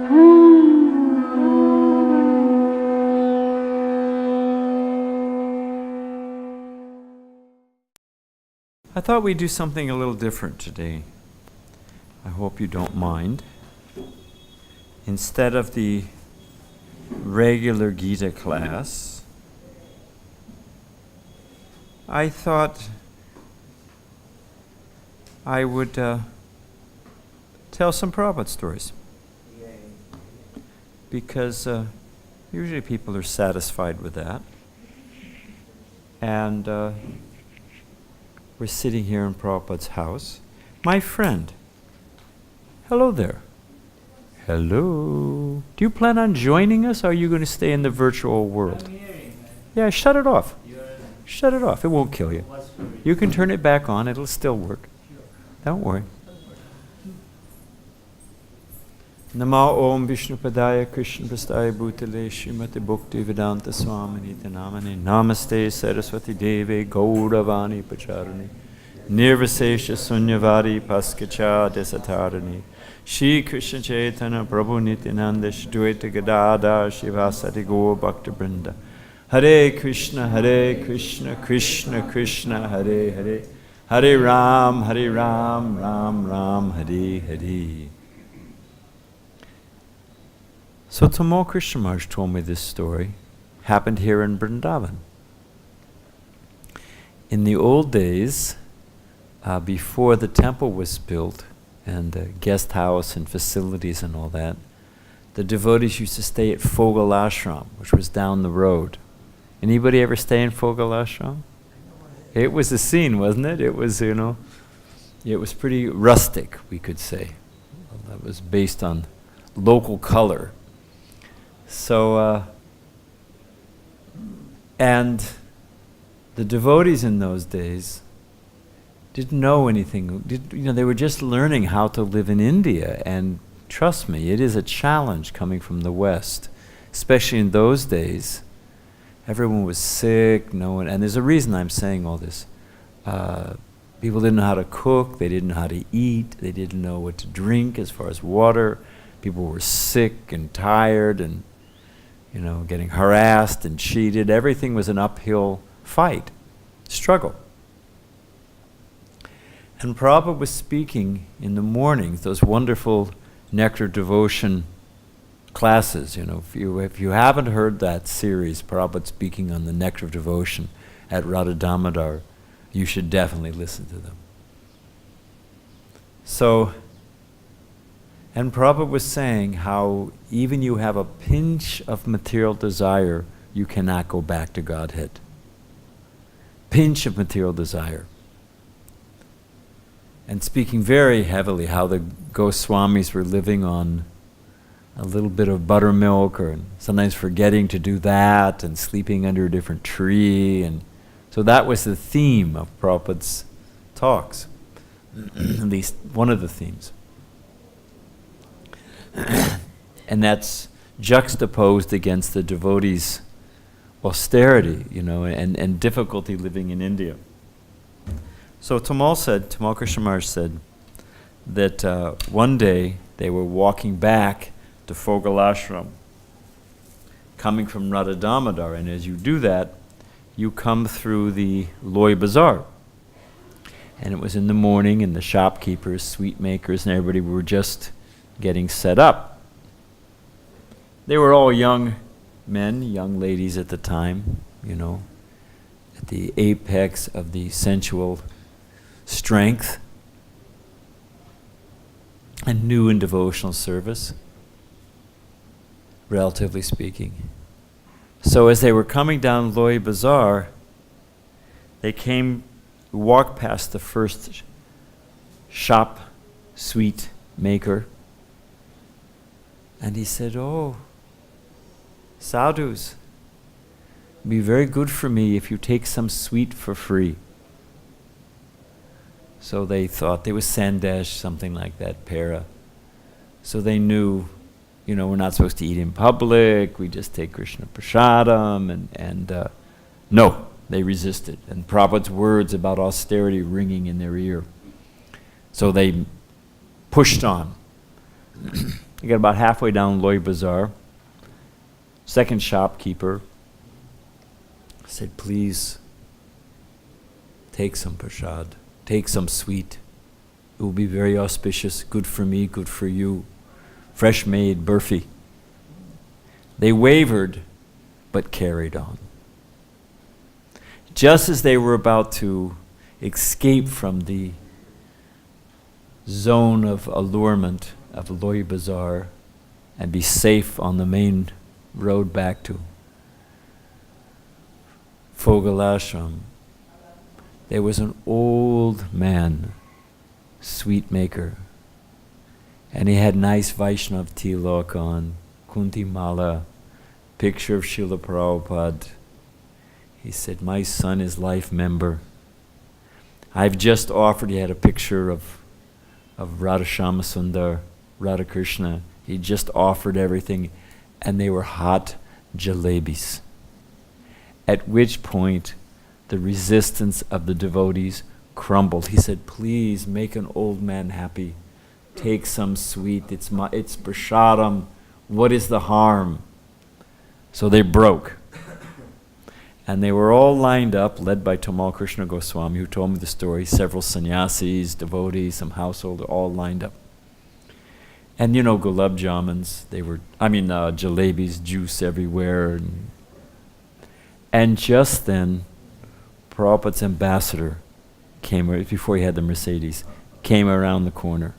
I thought we'd do something a little different today. I hope you don't mind. Instead of the regular Gita class, I thought I would tell some Prabhupada stories. Because usually people are satisfied with that. And we're sitting here in Prabhupada's house. My friend, hello there. Hello. Do you plan on joining us, or are you going to stay in the virtual world? Yeah, shut it off. Shut it off. It won't kill you. You can turn it back on. It'll still work. Don't worry. Namo Om Vishnupadaya Krishna Prastaya Bhutale Srimati Bhakti Vedanta Swamini Namane Namaste Saraswati Deve Gauravani Pacharani Nirvasesha Sunyavari Paskacha Desatarani Shri Krishna Chaitanya Prabhu Nityananda Shadwaita Gadada Shivasati Gaur Bhakta Brinda Hare Krishna Krishna Krishna Hare Hare Hare Ram Ram Ram Hare Hare. So Tamal Krishna Maharaj told me this story. Happened here in Vrindavan. In the old days, before the temple was built, and the guest house and facilities and all that, the devotees used to stay at Fogal Ashram, which was down the road. Anybody ever stay in Fogal Ashram? It was a scene, wasn't it? It was, it was pretty rustic, we could say. That was based on local color. So, and the devotees in those days didn't know anything. They were just learning how to live in India. And trust me, it is a challenge coming from the West, especially in those days. Everyone was sick. And there's a reason I'm saying all this. People didn't know how to cook. They didn't know how to eat. They didn't know what to drink as far as water. People were sick and tired and getting harassed and cheated. Everything was an uphill fight, struggle. And Prabhupada was speaking in the mornings, those wonderful Nectar Devotion classes. If you haven't heard that series, Prabhupada speaking on the Nectar of Devotion at Radha Damodar, you should definitely listen to them. So, and Prabhupada was saying how even you have a pinch of material desire, you cannot go back to Godhead. Pinch of material desire. And speaking very heavily how the Goswamis were living on a little bit of buttermilk, or sometimes forgetting to do that, and sleeping under a different tree. And so that was the theme of Prabhupada's talks, at least one of the themes. And that's juxtaposed against the devotees' austerity, and difficulty living in India. So Tamal Krishna Maharaj said that one day they were walking back to Fogal Ashram, coming from Radha Damodar, and as you do that, you come through the Loy Bazaar. And it was in the morning, and the shopkeepers, sweet makers, and everybody were just getting set up. They were all young men, young ladies at the time, at the apex of the sensual strength, and new in devotional service, relatively speaking. So as they were coming down Loy Bazaar, they walked past the first shop sweet maker, and he said, "Oh, sadhus, it'd be very good for me if you take some sweet for free." So they thought, there was sandesh, something like that, para. So they knew, we're not supposed to eat in public, we just take Krishna prasadam, and no, they resisted. And Prabhupada's words about austerity ringing in their ear. So they pushed on. He got about halfway down Loy Bazaar. Second shopkeeper said, please take some prasad, take some sweet. It will be very auspicious, good for me, good for you. Fresh made burfi. They wavered, but carried on. Just as they were about to escape from the zone of allurement of Loy Bazaar and be safe on the main road back to Fogalashram, there was an old man, sweet maker, and he had nice Vaishnav tilak on, Kunti Mala, picture of Srila Prabhupada. He said, my son is life member. I've just offered, he had a picture of Radha Shamasundar, Radha Krishna. He just offered everything, and they were hot jalebis. At which point, the resistance of the devotees crumbled. He said, please make an old man happy. Take some sweet, it's prashadam. What is the harm? So they broke. And they were all lined up, led by Tamal Krishna Goswami, who told me the story. Several sannyasis, devotees, some household, all lined up. And gulab jamans, jalebis, juice everywhere. And just then, Prabhupada's ambassador came, before he had the Mercedes, came around the corner.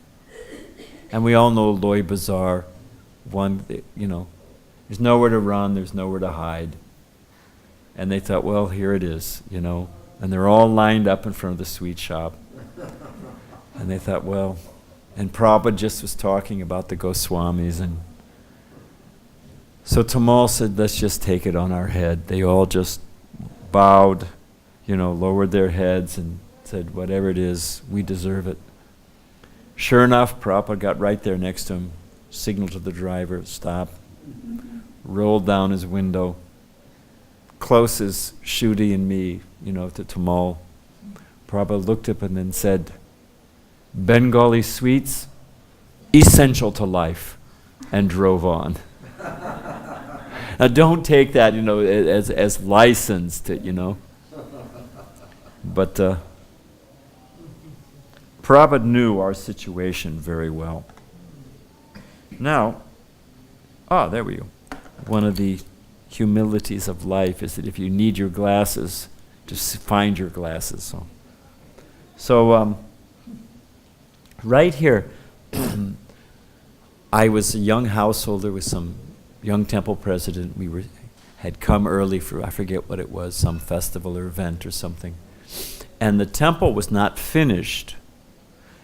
And we all know Loy Bazaar, there's nowhere to run, there's nowhere to hide. And they thought, well, here it is, And they're all lined up in front of the sweet shop. And they thought, well, and Prabhupada just was talking about the Goswamis. And so Tamal said, let's just take it on our head. They all just bowed, lowered their heads and said, whatever it is, we deserve it. Sure enough, Prabhupada got right there next to him, signaled to the driver, stop, rolled down his window, close as Shruti and me, to Tamal. Prabhupada looked up and then said, Bengali sweets, essential to life, and drove on. Now don't take that, as licensed, But Prabhupada knew our situation very well. Now, there we go. One of the humilities of life is that if you need your glasses, just find your glasses. So right here, I was a young householder with some young temple president. We had come early for, I forget what it was, some festival or event or something. And the temple was not finished.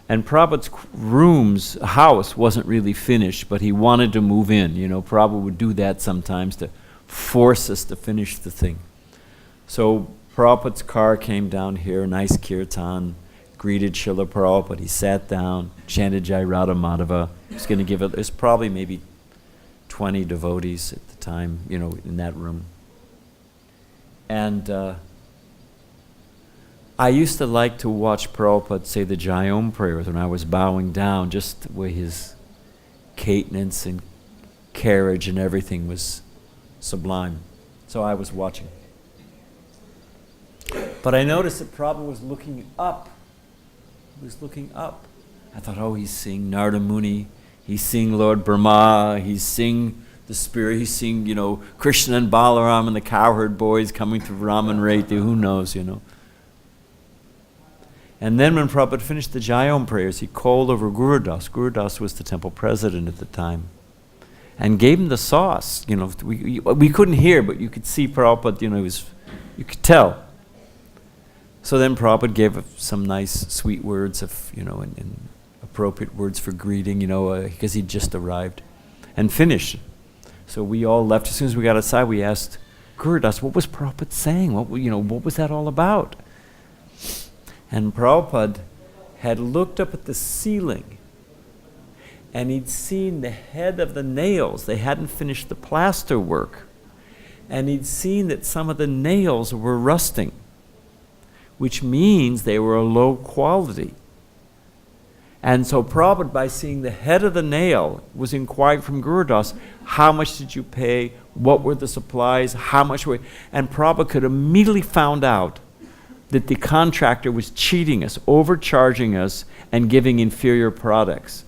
And Prabhupada's house wasn't really finished, but he wanted to move in. Prabhupada would do that sometimes to force us to finish the thing. So Prabhupada's car came down here, nice kirtan, greeted Srila Prabhupada. He sat down, chanted Jai Radha Madhava. He was going to give it, there's probably maybe 20 devotees at the time, in that room. And I used to like to watch Prabhupada say the Jai Om prayers when I was bowing down, just the way his cadence and carriage and everything was sublime. So I was watching. But I noticed that Prabhupada was looking up. He was looking up. I thought, he's seeing Narada Muni, he's seeing Lord Brahma, he's seeing the spirit, he's seeing, Krishna and Balaram and the cowherd boys coming through Raman Reti, who knows, And then when Prabhupada finished the Jai Om prayers, he called over Gurudas. Gurudas was the temple president at the time. And gave him the sauce. We couldn't hear, but you could see Prabhupada, you could tell. So then Prabhupada gave some nice sweet words of, and appropriate words for greeting, because he'd just arrived. And finished. So we all left. As soon as we got outside, we asked Gurudas, what was Prabhupada saying? What was that all about? And Prabhupada had looked up at the ceiling and he'd seen the head of the nails. They hadn't finished the plaster work. And he'd seen that some of the nails were rusting, which means they were a low quality. And so Prabhupada, by seeing the head of the nail, was inquiring from Guru Das, how much did you pay? What were the supplies? How much were... And Prabhupada could immediately found out that the contractor was cheating us, overcharging us, and giving inferior products.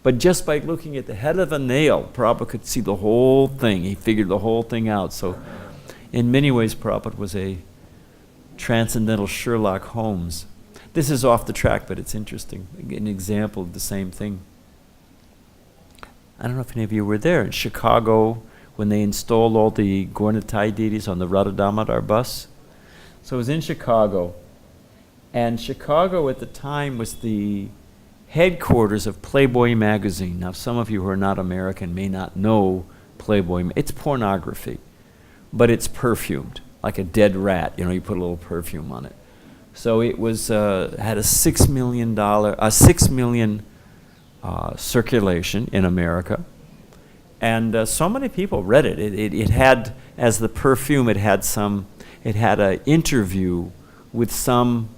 But just by looking at the head of a nail, Prabhupada could see the whole thing. He figured the whole thing out. So in many ways, Prabhupada was a transcendental Sherlock Holmes. This is off the track, but it's interesting. An example of the same thing. I don't know if any of you were there in Chicago when they installed all the Gaurnitai deities on the Radha Damodar bus. So it was in Chicago. And Chicago at the time was the headquarters of Playboy magazine. Now, some of you who are not American may not know Playboy. It's pornography, but it's perfumed, like a dead rat. You know, you put a little perfume on it. So it was had a $6 million circulation in America, and so many people read it. It had, as the perfume, it had an interview with some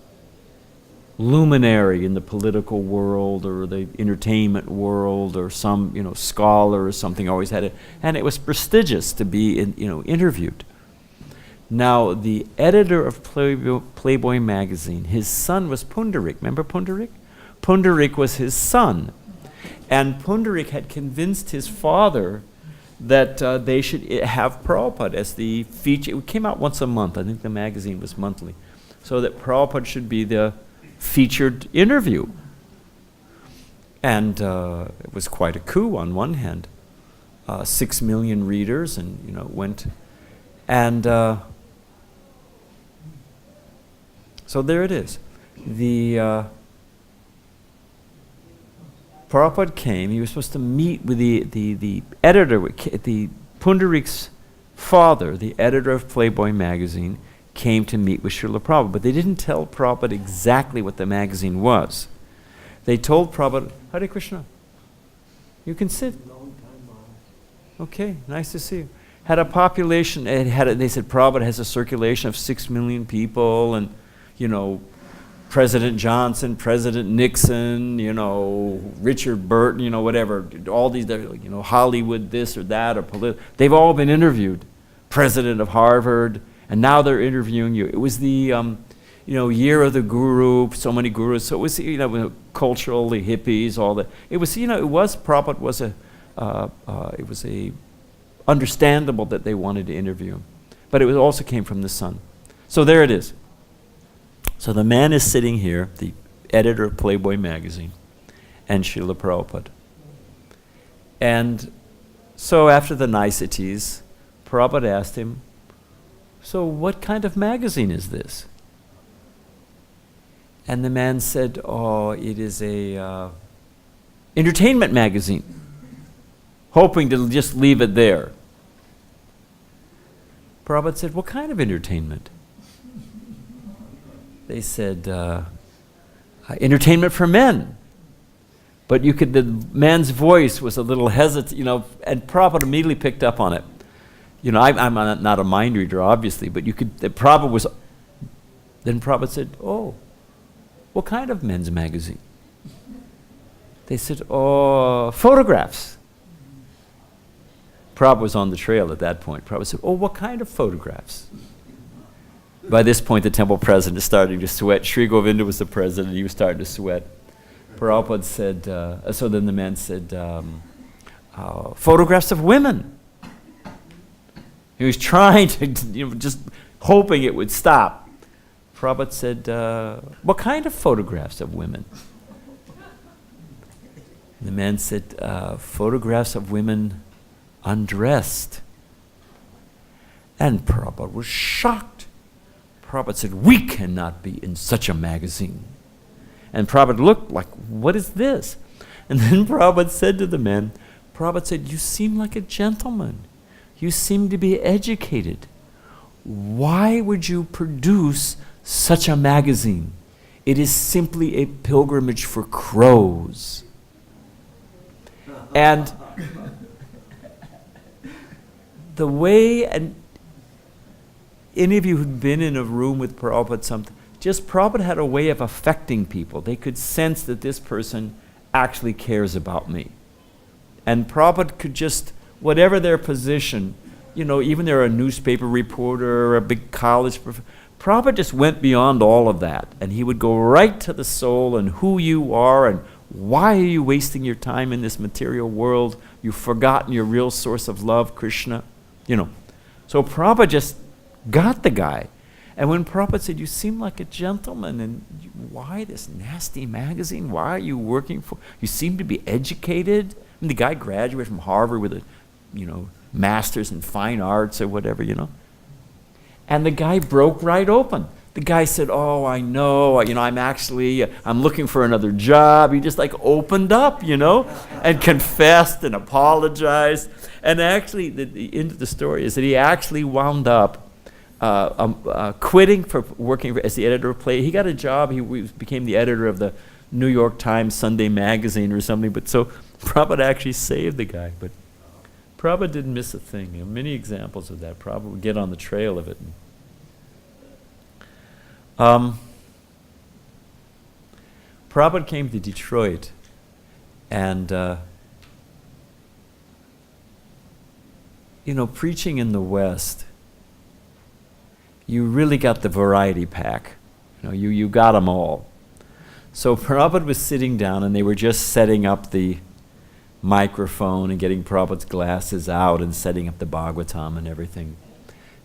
luminary in the political world or the entertainment world or some scholar or something. Always had it, and it was prestigious to be interviewed. Now, the editor of Playboy magazine, his son was Pundarik. Remember Pundarik? Pundarik was his son. And Pundarik had convinced his father that they should have Prabhupada as the feature. It came out once a month. I think the magazine was monthly. So that Prabhupada should be the featured interview. And it was quite a coup on one hand. 6 million readers and, went. And... So there it is. The Prabhupada came. He was supposed to meet with the editor, the Pundarik's father, the editor of Playboy magazine, came to meet with Srila Prabhupada. But they didn't tell Prabhupada exactly what the magazine was. They told Prabhupada, Hare Krishna, you can sit. Okay, nice to see you. Had a population, they said Prabhupada has a circulation of 6 million people, and President Johnson, President Nixon, Richard Burton, whatever, all these, Hollywood, this or that, or they've all been interviewed. President of Harvard, and now they're interviewing you. It was the, year of the guru, so many gurus. So it was, culturally hippies, all that. It was, Prabhupada was it was understandable that they wanted to interview him. But it also came from the son. So there it is. So the man is sitting here, the editor of Playboy magazine, and Srila Prabhupada. And so after the niceties, Prabhupada asked him, so what kind of magazine is this? And the man said, it is a entertainment magazine, hoping to just leave it there. Prabhupada said, what kind of entertainment? They said, entertainment for men. But the man's voice was a little hesitant, and Prabhupada immediately picked up on it. I'm not a mind reader, obviously, but Prabhupada said, what kind of men's magazine? They said, photographs. Prabhupada was on the trail at that point. Prabhupada said, what kind of photographs? By this point, the temple president is starting to sweat. Sri Govinda was the president. He was starting to sweat. Prabhupada said, so then the man said, photographs of women. He was trying to, just hoping it would stop. Prabhupada said, what kind of photographs of women? And the man said, photographs of women undressed. And Prabhupada was shocked. Prabhupada said, we cannot be in such a magazine. And Prabhupada looked like, what is this? And then Prabhupada said to the man, Prabhupada said, you seem like a gentleman. You seem to be educated. Why would you produce such a magazine? It is simply a pilgrimage for crows. And the way, and any of you who'd been in a room with Prabhupada, Prabhupada had a way of affecting people. They could sense that this person actually cares about me. And Prabhupada could just, whatever their position, even they're a newspaper reporter or a big college professor, Prabhupada just went beyond all of that. And he would go right to the soul and who you are and why are you wasting your time in this material world? You've forgotten your real source of love, Krishna. So Prabhupada just got the guy. And when Prabhupada said, you seem like a gentleman, and why this nasty magazine? Why are you working for? You seem to be educated. And the guy graduated from Harvard with a, master's in fine arts or whatever, And the guy broke right open. The guy said, oh, I know, I'm looking for another job. He just opened up, and confessed and apologized. And actually, the end of the story is that he actually wound up quitting for working as the editor of Play. He got a job. He became the editor of the New York Times Sunday magazine or something. But so Prabhupada actually saved the guy. But Prabhupada didn't miss a thing. Many examples of that. Prabhupada would get on the trail of it. Prabhupada came to Detroit, and preaching in the West, you really got the variety pack. You got them all. So Prabhupada was sitting down, and they were just setting up the microphone and getting Prabhupada's glasses out and setting up the Bhagavatam and everything.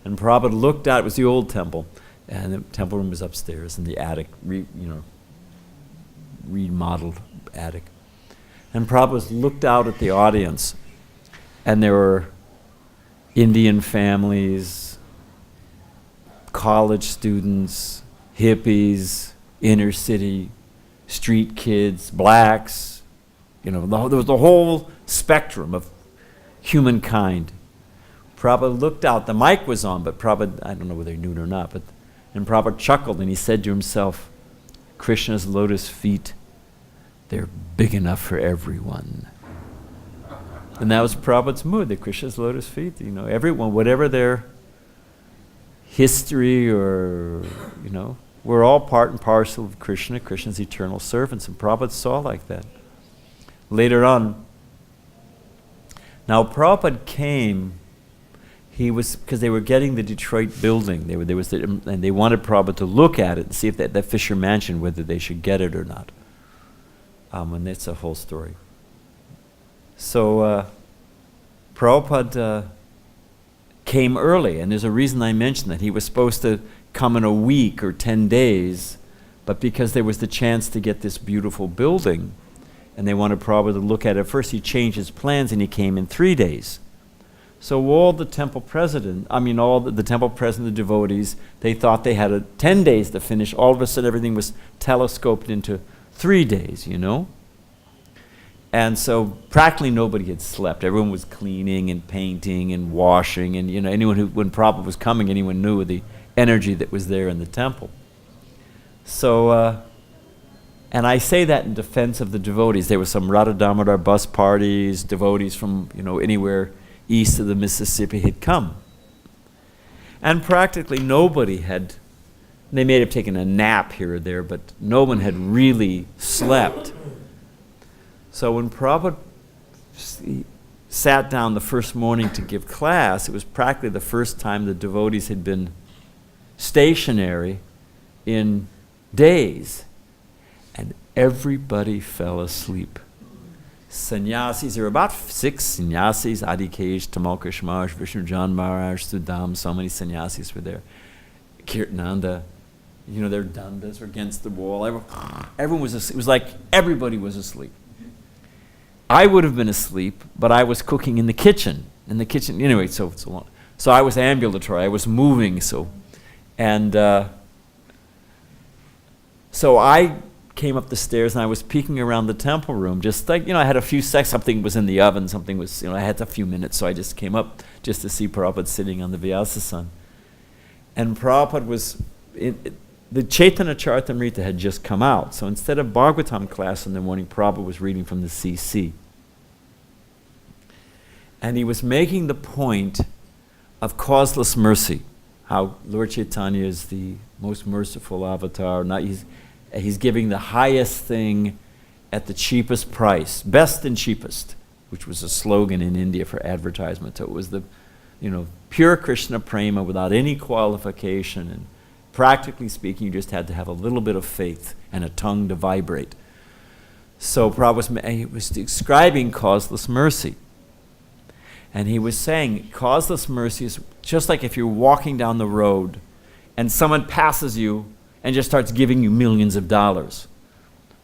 And Prabhupada looked out. It was the old temple, and the temple room was upstairs in the attic, remodeled attic. And Prabhupada looked out at the audience, and there were Indian families, college students, hippies, inner city, street kids, blacks. There was the whole spectrum of humankind. Prabhupada looked out. The mic was on, but Prabhupada, I don't know whether he knew it or not, and Prabhupada chuckled and he said to himself, Krishna's lotus feet, they're big enough for everyone. And that was Prabhupada's mood, that Krishna's lotus feet, everyone, whatever their history or, we're all part and parcel of Krishna, Krishna's eternal servants, and Prabhupada saw like that. Later on, now Prabhupada came, because they were getting the Detroit building, and they wanted Prabhupada to look at it and see if that Fisher Mansion, whether they should get it or not. And that's a whole story. So Prabhupada came early, and there's a reason I mentioned that. He was supposed to come in a week or 10 days, but because there was the chance to get this beautiful building, and they wanted Prabhupada to look at it, first he changed his plans and he came in 3 days. So all the temple president, the temple president, the devotees, they thought they had 10 days to finish. All of a sudden everything was telescoped into 3 days, And so practically nobody had slept. Everyone was cleaning and painting and washing, and when Prabhupada was coming, anyone knew the energy that was there in the temple. So, and I say that in defense of the devotees. There were some Radha Damodar bus parties, devotees from anywhere east of the Mississippi had come. And practically nobody had, they may have taken a nap here or there, but no one had really slept. So when Prabhupada sat down the first morning to give class, it was practically the first time the devotees had been stationary in days. And everybody fell asleep. Sannyasis, there were about 6 sannyasis, Adikesh, Tamalkar Maharaj, Vishnu Jan Maharaj, Sudam, so many sannyasis were there. Kirtananda, their dandas were against the wall. Everyone was asleep. It was like everybody was asleep. I would have been asleep, but I was cooking in the kitchen. Anyway, so I was ambulatory. I was moving, so I came up the stairs and I was peeking around the temple room, just I had a few seconds. Something was in the oven. Something was, I had a few minutes, so I just came up just to see Prabhupada sitting on the Vyasasan. And Prabhupada was the Chaitanya Charitamrita had just come out, so instead of Bhagavatam class in the morning, Prabhupada was reading from the CC. And he was making the point of causeless mercy, how Lord Chaitanya is the most merciful avatar. He's giving the highest thing at the cheapest price, best and cheapest, which was a slogan in India for advertisement. So it was the, pure Krishna prema without any qualification. And practically speaking, you just had to have a little bit of faith and a tongue to vibrate. So Prabhupada was describing causeless mercy. And he was saying causeless mercy is just like if you're walking down the road and someone passes you and just starts giving you millions of dollars.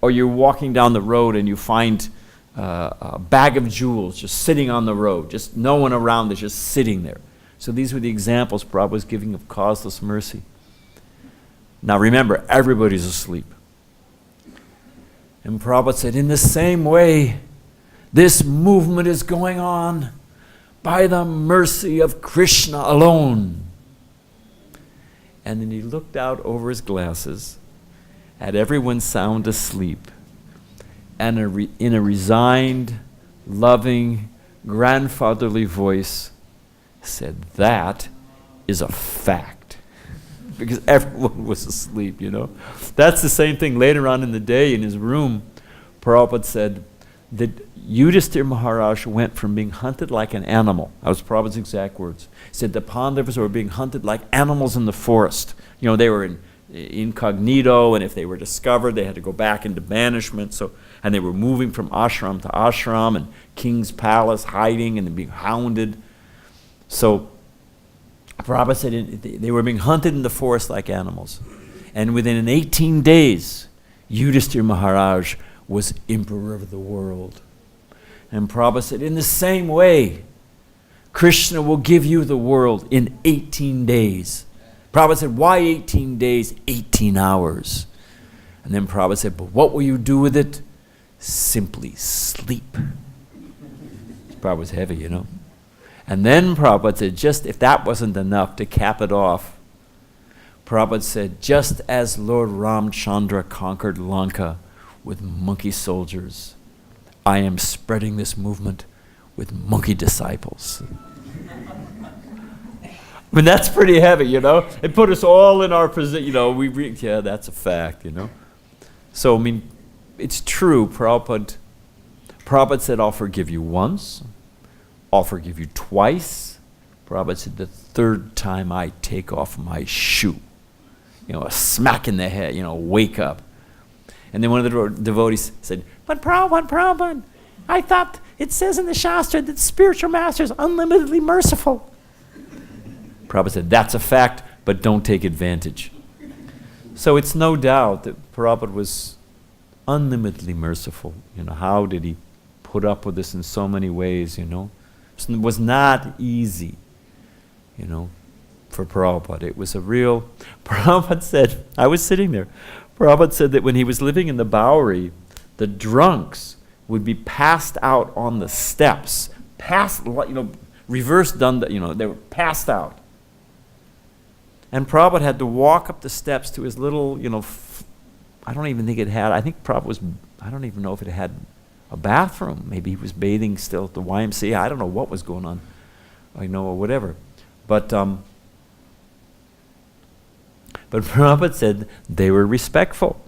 Or you're walking down the road and you find a bag of jewels just sitting on the road, just no one around, it's just sitting there. So these were the examples Prabhupada was giving of causeless mercy. Now remember, everybody's asleep. And Prabhupada said, in the same way, this movement is going on by the mercy of Krishna alone. And then he looked out over his glasses at everyone sound asleep, and in a resigned, loving, grandfatherly voice said, that is a fact. Because everyone was asleep, That's the same thing later on in the day in his room. Prabhupada said that Yudhishthira Maharaj went from being hunted like an animal. That was Prabhupada's exact words. He said the Pandavas were being hunted like animals in the forest. They were in incognito, and if they were discovered, they had to go back into banishment. And they were moving from ashram to ashram and king's palace, hiding and being hounded. So Prabhupada said they were being hunted in the forest like animals. And within 18 days, Yudhishthira Maharaj was emperor of the world. And Prabhupada said, in the same way, Krishna will give you the world in 18 days. Prabhupada said, why 18 days, 18 hours? And then Prabhupada said, but what will you do with it? Simply sleep. Prabhupada was heavy, And then Prabhupada said, just if that wasn't enough to cap it off, Prabhupada said, just as Lord Ramchandra conquered Lanka with monkey soldiers, I am spreading this movement with monkey disciples. I mean, that's pretty heavy, It put us all in our position, yeah, that's a fact, So, it's true, Prabhupada said, I'll forgive you once, I'll forgive you twice. Prabhupada said, the third time I take off my shoe. A smack in the head, wake up. And then one of the devotees said, but Prabhupada, I thought it says in the Shastra that spiritual master is unlimitedly merciful. Prabhupada said, that's a fact, but don't take advantage. So it's no doubt that Prabhupada was unlimitedly merciful. How did he put up with this in so many ways, It was not easy, for Prabhupada. It was a real... Prabhupada said, I was sitting there, Prabhupada said that when he was living in the Bowery, the drunks would be passed out on the steps, reverse done, they were passed out. And Prabhupada had to walk up the steps to his little, I don't even think it had, I think Prabhupada was, I don't even know if it had a bathroom. Maybe he was bathing still at the YMCA. I don't know what was going on, or whatever. But Prabhupada said they were respectful.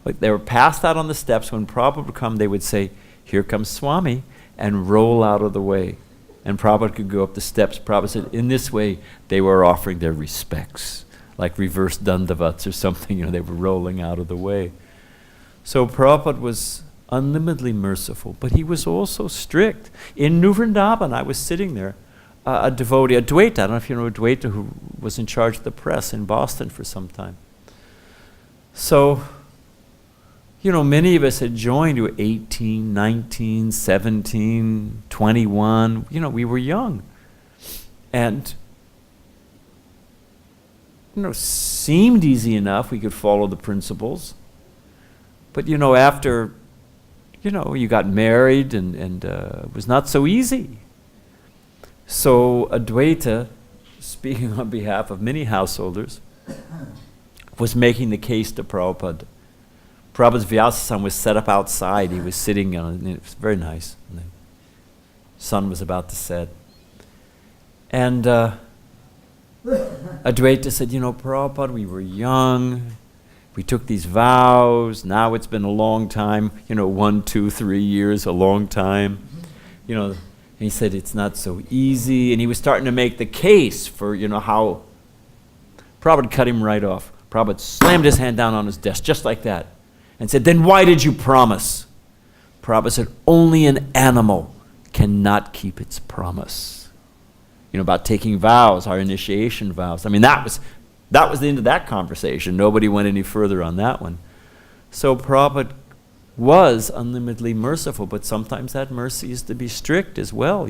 Like they were passed out on the steps. When Prabhupada would come, they would say, here comes Swami, and roll out of the way. And Prabhupada could go up the steps. Prabhupada said, in this way, they were offering their respects, like reverse dandavats or something. They were rolling out of the way. So Prabhupada was unlimitedly merciful, but he was also strict. In New Vrindavan, I was sitting there, a devotee, a Dwaita, I don't know if you know a Dwaita who was in charge of the press in Boston for some time. So, many of us had joined, we were 18, 19, 17, 21, we were young. And, seemed easy enough, we could follow the principles. But, after, you got married and it was not so easy. So Advaita, speaking on behalf of many householders, was making the case to Prabhupada. Prabhupada's Vyasa was set up outside. He was sitting on it. It was very nice. And the sun was about to set. And Advaita said, Prabhupada, we were young. We took these vows. Now it's been a long time, 1, 2, 3 years, a long time. And he said, it's not so easy. And he was starting to make the case for, how Prabhupada cut him right off. Prabhupada slammed his hand down on his desk, just like that, and said, then why did you promise? Prabhupada said, only an animal cannot keep its promise. About taking vows, our initiation vows. I mean, that was the end of that conversation. Nobody went any further on that one. So Prabhupada was unlimitedly merciful, but sometimes that mercy is to be strict as well,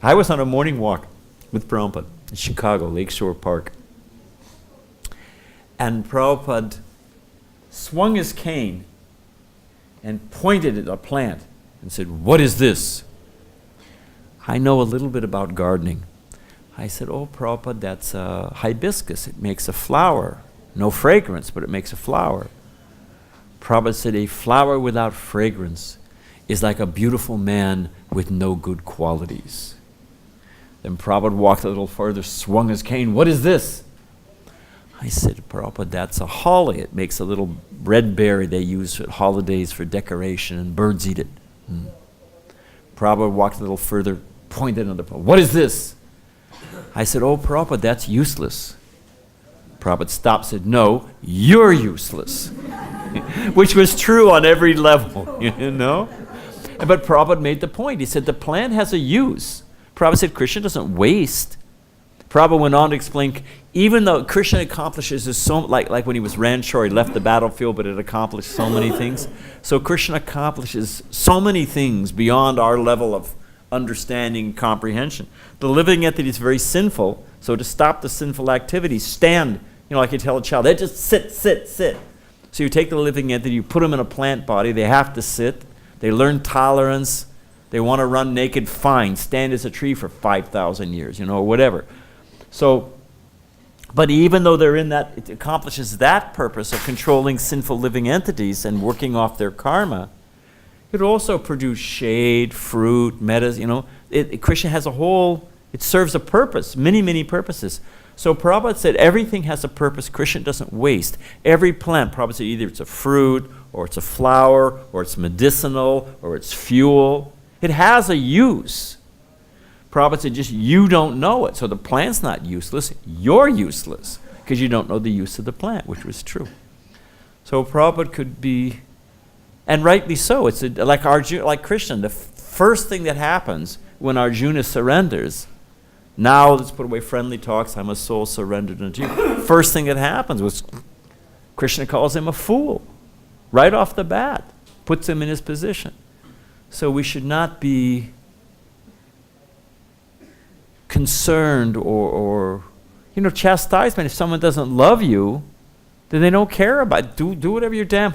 I was on a morning walk with Prabhupada in Chicago, Lakeshore Park. And Prabhupada swung his cane and pointed at a plant and said, what is this? I know a little bit about gardening. I said, oh, Prabhupada, that's a hibiscus. It makes a flower. No fragrance, but it makes a flower. Prabhupada said, a flower without fragrance is like a beautiful man with no good qualities. Then Prabhupada walked a little further, swung his cane. What is this? I said, Prabhupada, that's a holly. It makes a little red berry they use at holidays for decoration, and birds eat it. Prabhupada walked a little further, pointed at another plant. What is this? I said, oh, Prabhupada, that's useless. Prabhupada stopped, said, no, you're useless. Which was true on every level, But Prabhupada made the point. He said, the plant has a use. Prabhupada said, Krishna doesn't waste. Prabhupada went on to explain, even though Krishna accomplishes so, like when he was Ranchor, he left the battlefield, but it accomplished so many things. So Krishna accomplishes so many things beyond our level of understanding, comprehension. The living entity is very sinful, so to stop the sinful activity, stand, like you tell a child, they just sit. So you take the living entity, you put them in a plant body, they have to sit, they learn tolerance, they want to run naked, fine, stand as a tree for 5,000 years, or whatever. So, but even though they're in that, it accomplishes that purpose of controlling sinful living entities and working off their karma, it also produces shade, fruit, medicine, Krishna has a whole, it serves a purpose, many, many purposes. So Prabhupada said everything has a purpose. Krishna doesn't waste. Every plant, Prabhupada said either it's a fruit, or it's a flower, or it's medicinal, or it's fuel. It has a use. Prabhupada said just you don't know it. So the plant's not useless. You're useless because you don't know the use of the plant, which was true. So Prabhupada could be, and rightly so. It's like Arjuna, like Krishna. The first thing that happens when Arjuna surrenders, now let's put away friendly talks, I'm a soul surrendered unto you. First thing that happens was Krishna calls him a fool right off the bat, puts him in his position. So we should not be concerned or chastisement. If someone doesn't love you, then they don't care about it. Do whatever you're damn.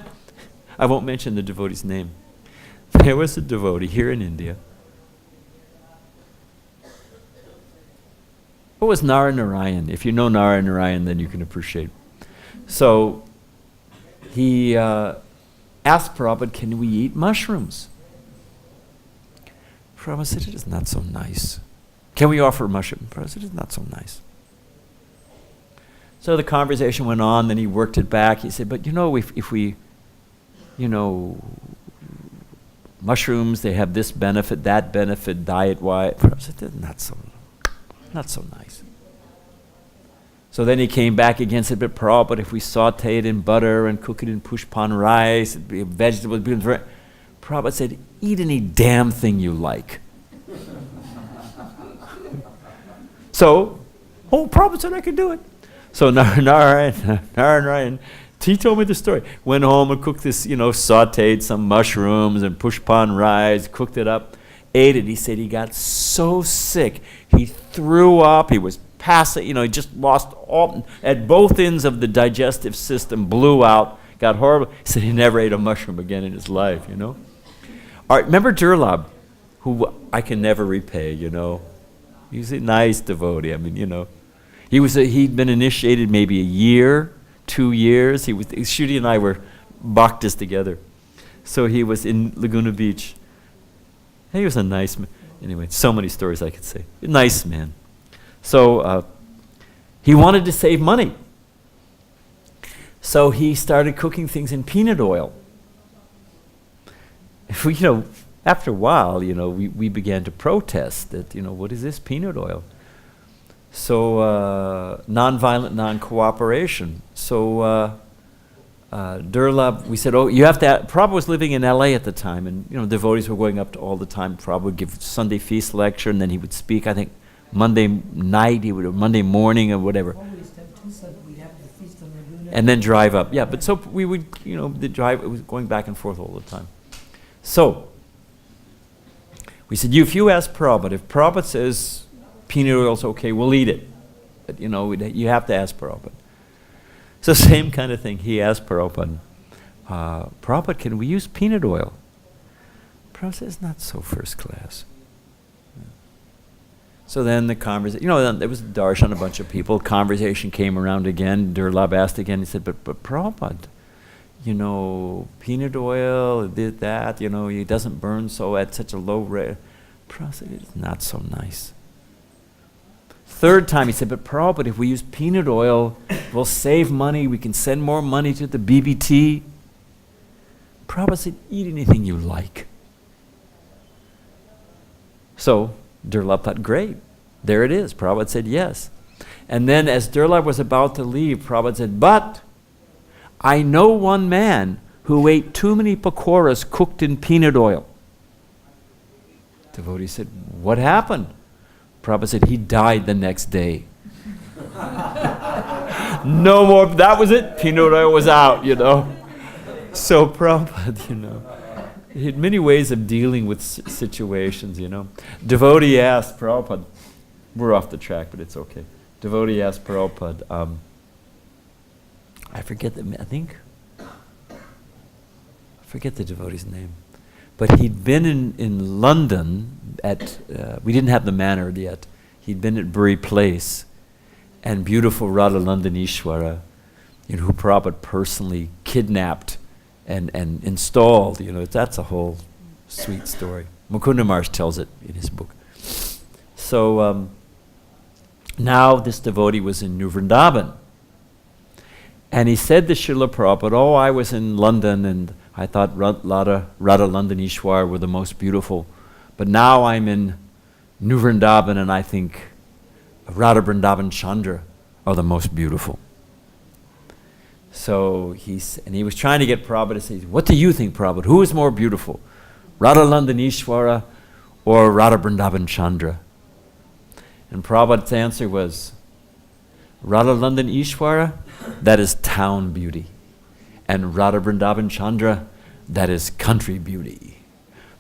I won't mention the devotee's name. There was a devotee here in India. What was Narayan? If you know Narayan, then you can appreciate. So he asked Prabhupada, can we eat mushrooms? Prabhupada said, it is not so nice. Can we offer mushroom? Prabhupada said, it is not so nice. So the conversation went on, then he worked it back. He said, but if we, mushrooms, they have this benefit, that benefit, diet-wise. Prabhupada said, it is not so nice. So then he came back again and said, but Prabhupada, if we saute it in butter and cook it in pushpan rice, it'd be a vegetable. Prabhupada said, eat any damn thing you like. So, Prabhupada said I could do it. So Narayan, he told me the story. Went home and cooked this, sauteed some mushrooms and pushpan rice, cooked it up, ate it. He said he got so sick, he threw up, he was passing, he just lost all, at both ends of the digestive system, blew out, got horrible. He said he never ate a mushroom again in his life, All right, remember Durlab, who I can never repay, He's a nice devotee. He'd been initiated maybe a year, 2 years. Shruti and I were bhaktas together. So he was in Laguna Beach. He was a nice man. Anyway, so many stories I could say. A nice man. So he wanted to save money. So he started cooking things in peanut oil. After a while, we began to protest that, what is this peanut oil? So nonviolent non-cooperation. So Durlab, we said, you have to. Prabhupada was living in L.A. at the time, and devotees were going up to all the time. Prabhupada would give Sunday feast lecture, and then he would speak. I think Monday night, Monday morning, or whatever. And then drive up. Yeah, but so we would, the drive. It was going back and forth all the time. So we said, if you ask Prabhupada, if Prabhupada says peanut oil's okay, we'll eat it. But you have to ask Prabhupada. So same kind of thing. He asked Prabhupada, Prabhupada, can we use peanut oil? Prabhupada says, not so first class. So then the conversation, there was a darshan, a bunch of people. Conversation came around again. Durlab asked again. He said, but Prabhupada, peanut oil, did that, it doesn't burn so at such a low rate. Prabhupada said, it's not so nice. Third time he said, but Prabhupada, if we use peanut oil, we'll save money, we can send more money to the BBT. Prabhupada said, eat anything you like. So Durlab thought, great, there it is. Prabhupada said yes. And then as Durlab was about to leave, Prabhupada said, but I know one man who ate too many pakoras cooked in peanut oil. Devotee said, what happened? Prabhupada said, he died the next day. No more, that was it. Peanut oil was out, So Prabhupada, he had many ways of dealing with situations, Devotee asked Prabhupada, we're off the track, but it's okay. Devotee asked Prabhupada, I forget the devotee's name. But he'd been in London at, we didn't have the manor yet. He'd been at Bury Place, and beautiful Radha Nandanishwara, who Prabhupada personally kidnapped and installed. That's a whole sweet story. Mukunda Maharaj tells it in his book. So now this devotee was in New Vrindavan. And he said to Srila Prabhupada, I was in London and I thought Radha Nandanishwar were the most beautiful. But now I'm in New Vrindavan and I think Radha Vrindavan Chandra are the most beautiful. So he was trying to get Prabhupada to say, what do you think, Prabhupada? Who is more beautiful? Radha Nandanishwara or Radha Vrindavan Chandra? And Prabhupada's answer was, Radha Nandanishwara, that is town beauty. And Radha Vrindavan Chandra, that is country beauty.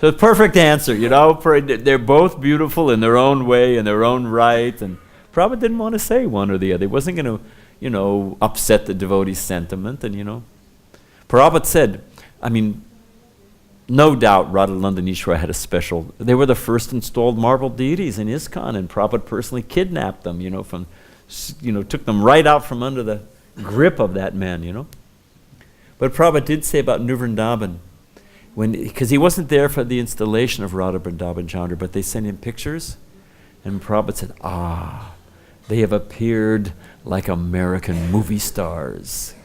So the perfect answer, they're both beautiful in their own way, in their own right. And Prabhupada didn't want to say one or the other. He wasn't going to, upset the devotee's sentiment. And, Prabhupada said, no doubt Radha Nandanishwara had a special, they were the first installed marble deities in ISKCON, and Prabhupada personally kidnapped them, took them right out from under the grip of that man, But Prabhupada did say about New Vrindavan, because he wasn't there for the installation of Radha Vrindavan Chandra, but they sent him pictures, and Prabhupada said, they have appeared like American movie stars.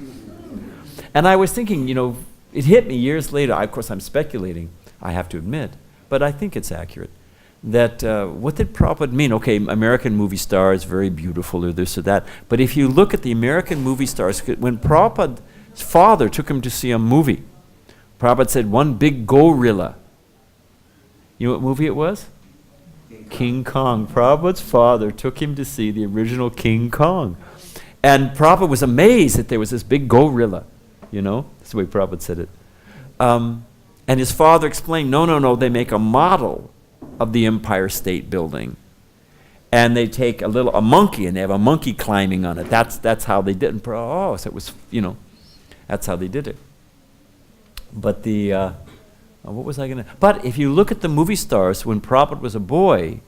And I was thinking, it hit me years later. Of course, I'm speculating, I have to admit, but I think it's accurate. That what did Prabhupada mean? Okay, American movie stars, very beautiful, or this or that. But if you look at the American movie stars, when Prabhupada's father took him to see a movie, Prabhupada said, one big gorilla. You know what movie it was? King Kong. Prabhupada's father took him to see the original King Kong. And Prabhupada was amazed that there was this big gorilla. That's the way Prabhupada said it. And his father explained, no, they make a model of the Empire State Building. And they take a monkey, and they have a monkey climbing on it. That's how they did it. So it was, that's how they did it. But what was I going to... But if you look at the movie stars, when Prabhupada was a boy,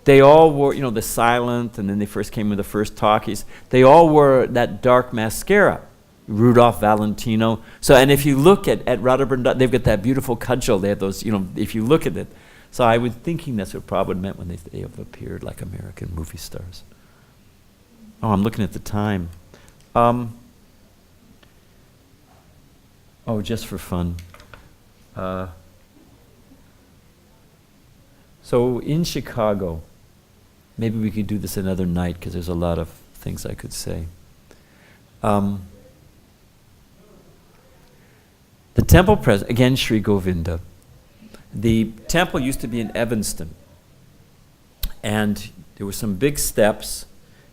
they all wore, the Silent, and then they first came with the first talkies. They all wore that dark mascara, Rudolph Valentino. So, and if you look at Radha Vrindavan, they've got that beautiful cudgel. They have those, if you look at it. So I was thinking that's what Prabhupada meant when they have appeared like American movie stars. Oh, I'm looking at the time. Oh, just for fun. So in Chicago, maybe we could do this another night because there's a lot of things I could say. The temple president, again, Sri Govinda. The temple used to be in Evanston. And there were some big steps,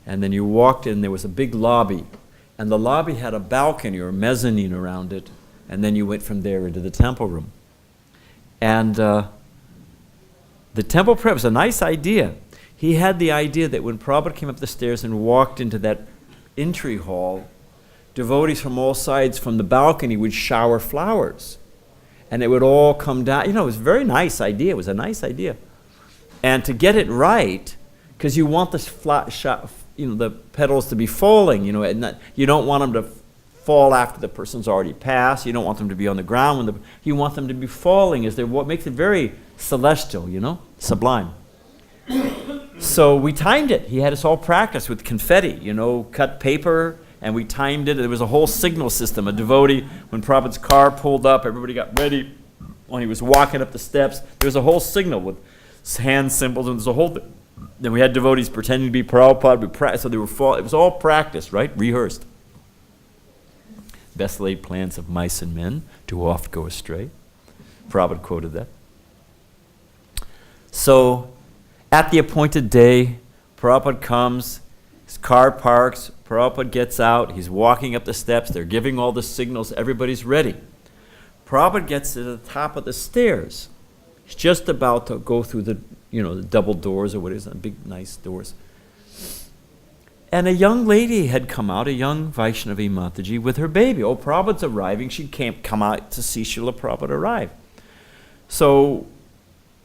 and then you walked in, there was a big lobby. And the lobby had a balcony or mezzanine around it, and then you went from there into the temple room. And the temple prep was a nice idea. He had the idea that when Prabhupada came up the stairs and walked into that entry hall, devotees from all sides from the balcony would shower flowers. And it would all come down. You know, it was a very nice idea. It was a nice idea. And to get it right, because you want the petals to be falling, you know, and you don't want them to fall after the person's already passed. You don't want them to be on the ground. You want them to be falling as what makes it very celestial, you know, sublime. So we timed it. He had us all practice with confetti, you know, cut paper, and we timed it. There was a whole signal system. A devotee, when Prabhupada's car pulled up, everybody got ready. When he was walking up the steps, there was a whole signal with hand symbols, and there's a whole thing. Then we had devotees pretending to be Prabhupada. So they were it was all practiced, right? Rehearsed. Best laid plans of mice and men do oft go astray. Prabhupada quoted that. So at the appointed day, Prabhupada comes, his car parks, Prabhupada gets out, he's walking up the steps, they're giving all the signals, everybody's ready. Prabhupada gets to the top of the stairs. He's just about to go through the double doors or what is it, big nice doors. And a young lady had come out, a young Vaishnavi Mataji with her baby. Oh, Prabhupada's arriving, she can't come out to see Srila Prabhupada arrive. So,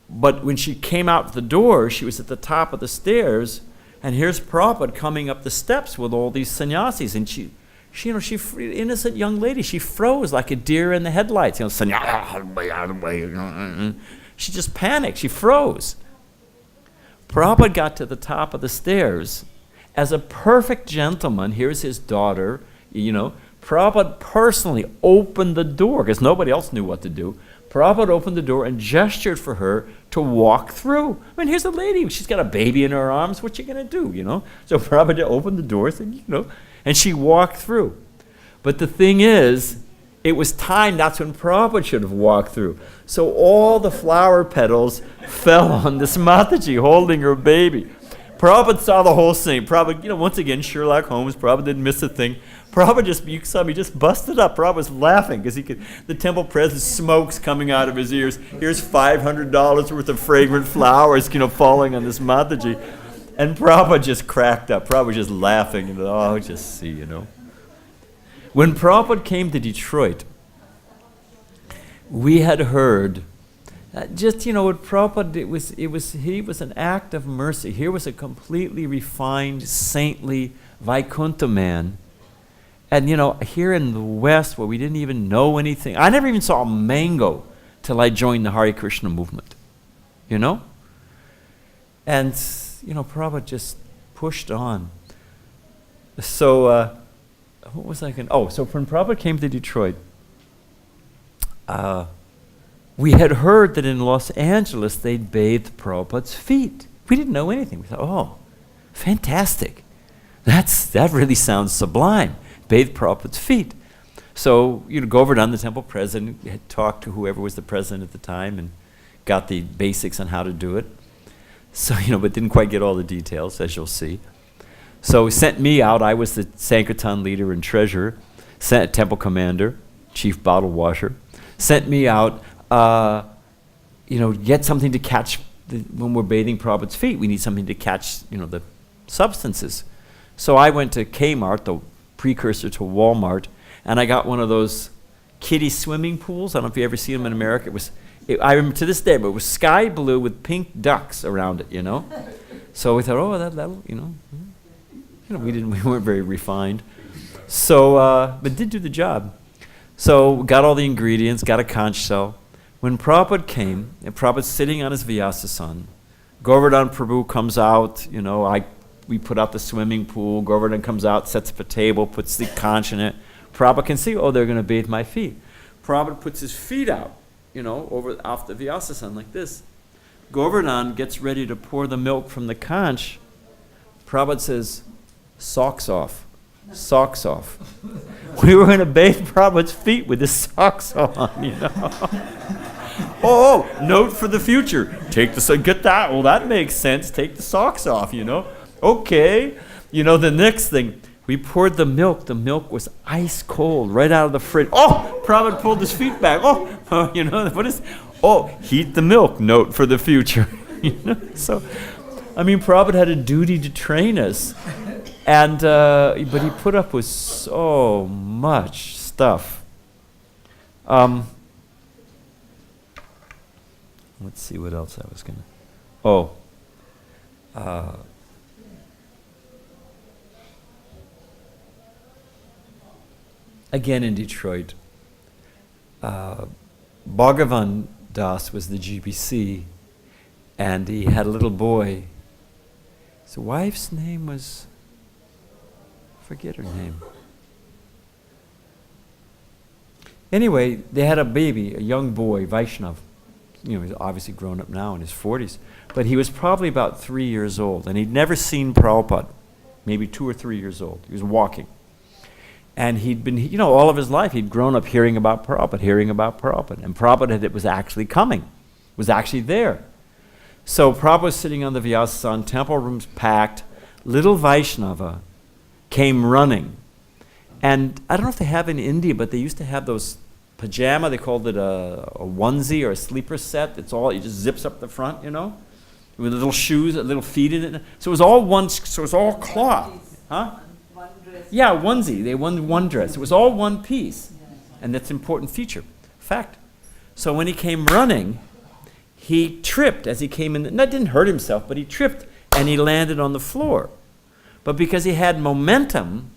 but when she came out the door, she was at the top of the stairs, and here's Prabhupada coming up the steps with all these sannyasis, and she innocent young lady, she froze like a deer in the headlights. She just panicked, she froze. Prabhupada got to the top of the stairs. As a perfect gentleman, here's his daughter, Prabhupada personally opened the door, because nobody else knew what to do. Prabhupada opened the door and gestured for her to walk through. I mean, here's a lady, she's got a baby in her arms, what you gonna do, So Prabhupada opened the doors and she walked through. But the thing is, it was timed, that's when Prabhupada should have walked through. So all the flower petals fell on this Mataji holding her baby. Prabhupada saw the whole thing. Prabhupada, once again, Sherlock Holmes, Prabhupada didn't miss a thing. Prabhupada you saw me just busted up. Prabhupada was laughing because the temple president, smoke's coming out of his ears. Here's $500 worth of fragrant flowers, falling on this Mataji. And Prabhupada just cracked up. Prabhupada was just laughing. Just see, When Prabhupada came to Detroit, we had heard what Prabhupada, he was an act of mercy. Here was a completely refined, saintly Vaikuntha man. And here in the West where we didn't even know anything, I never even saw a mango till I joined the Hare Krishna movement. And Prabhupada just pushed on. So what was I going? So when Prabhupada came to Detroit, we had heard that in Los Angeles they'd bathed Prabhupada's feet. We didn't know anything. We thought, fantastic. That really sounds sublime. Bathe Prabhupada's feet. So, go over down the temple president, had talked to whoever was the president at the time and got the basics on how to do it. So, but didn't quite get all the details, as you'll see. So he sent me out. I was the Sankirtan leader and treasurer, sent temple commander, chief bottle washer, sent me out, get something to catch when we're bathing Prabhupada's feet. We need something to catch, the substances. So I went to Kmart, the precursor to Walmart, and I got one of those kiddie swimming pools. I don't know if you ever see them in America. I remember to this day, but it was sky blue with pink ducks around it, So we thought, that'll, we weren't very refined. So, but did do the job. So got all the ingredients, got a conch shell. When Prabhupada came, and Prabhupada's sitting on his Vyasasan, Govardhan Prabhu comes out, we put out the swimming pool, Govardhan comes out, sets up a table, puts the conch in it. Prabhupada can see, they're going to bathe my feet. Prabhupada puts his feet out, over off the Vyasasana like this. Govardhan gets ready to pour the milk from the conch. Prabhupada says, socks off. Socks off. We were going to bathe Prabhupada's feet with his socks on, Oh, note for the future. Get that. Well, that makes sense. Take the socks off, Okay. The next thing, we poured the milk. The milk was ice cold right out of the fridge. Oh, Prabhupada pulled his feet back. What is... Oh, heat the milk, note for the future. So, Prabhupada had a duty to train us. And but he put up with so much stuff. Let's see what else I was going to... again in Detroit, Bhagavan Das was the GBC, and he had a little boy. His wife's name was... forget her name. Anyway, they had a baby, a young boy, Vaishnav. He's obviously grown up now in his 40s. But he was probably about 3 years old, and he'd never seen Prabhupada, maybe 2 or 3 years old. He was walking. And he'd been, all of his life, he'd grown up hearing about Prabhupada. And Prabhupada was actually coming, was actually there. So Prabhupada was sitting on the Vyasasana, temple rooms packed, little Vaishnava came running. And I don't know if they have in India, but they used to have those pajama, they called it a onesie or a sleeper set. It just zips up the front, with little shoes, little feet in it. So it was all cloth. Huh? Yeah, onesie. They won one dress. It was all one piece. And that's an important feature. Fact. So when he came running, he tripped as he came in. That didn't hurt himself, but he tripped and he landed on the floor. But because he had momentum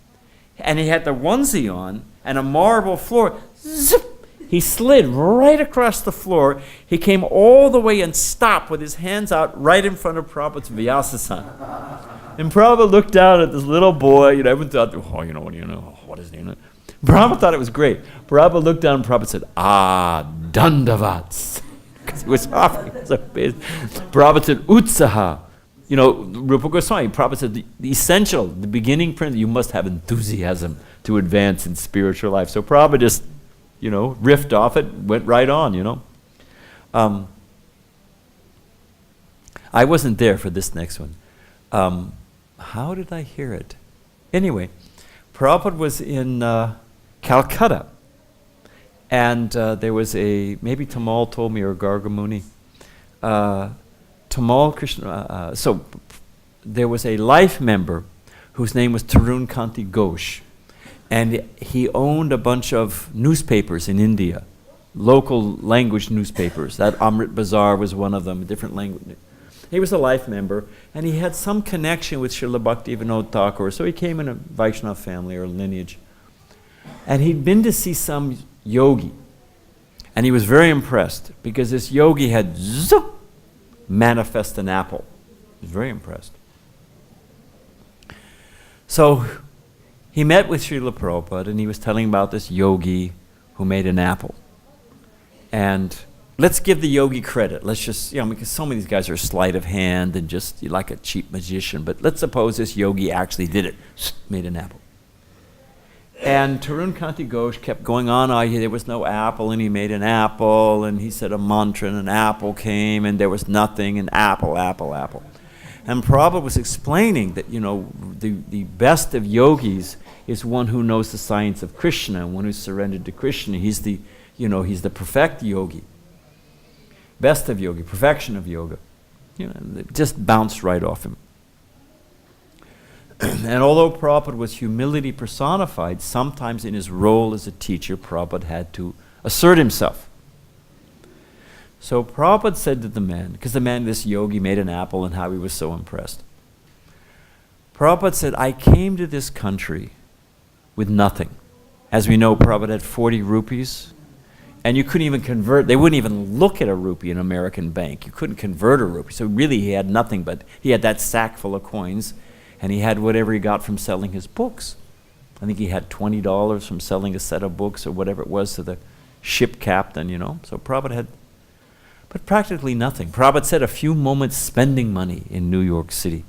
and he had the onesie on and a marble floor, zip, he slid right across the floor. He came all the way and stopped with his hands out right in front of Prabhupada's Vyasasana. And Prabhupada looked down at this little boy. Everyone thought, what is he? Prabhupada thought it was great. Prabhupada looked down and Prabhupada said, dandavats. Because he was offering. Prabhupada said, utsaha. Rupa Goswami, Prabhupada said, the essential, the beginning principle, you must have enthusiasm to advance in spiritual life. So Prabhupada just, riffed off it, went right on, I wasn't there for this next one. How did I hear it? Anyway, Prabhupada was in Calcutta, and there was maybe Tamal told me, or Gargamuni, Tamal Krishna, so there was a life member whose name was Tarun Kanti Ghosh, and he owned a bunch of newspapers in India, local language newspapers. That Amrit Bazaar was one of them, different language. He was a life member, and he had some connection with Srila Bhakti-Vinod Thakur, so he came in a Vaishnava family or lineage. And he'd been to see some yogi, and he was very impressed because this yogi had manifest an apple. He was very impressed. So he met with Srila Prabhupada, and he was telling about this yogi who made an apple. And let's give the yogi credit. Let's just, because some of these guys are sleight of hand and just like a cheap magician. But let's suppose this yogi actually did it, made an apple. And Tarun Kanti Ghosh kept going on. There was no apple, and he made an apple, and he said a mantra, and an apple came, and there was nothing, and apple, apple, apple. And Prabhupada was explaining that, the best of yogis is one who knows the science of Krishna, one who's surrendered to Krishna. He's the perfect yogi. Best of yogi, perfection of yoga. It just bounced right off him. And although Prabhupada was humility personified, sometimes in his role as a teacher, Prabhupada had to assert himself. So Prabhupada said to the man, because this yogi made an apple and how he was so impressed. Prabhupada said, I came to this country with nothing. As we know, Prabhupada had 40 rupees. And you couldn't even convert, they wouldn't even look at a rupee in an American bank. You couldn't convert a rupee. So really he had nothing, but he had that sack full of coins, and he had whatever he got from selling his books. I think he had $20 from selling a set of books or whatever it was to the ship captain, So Prabhupada had, but practically nothing. Prabhupada said a few moments spending money in New York City.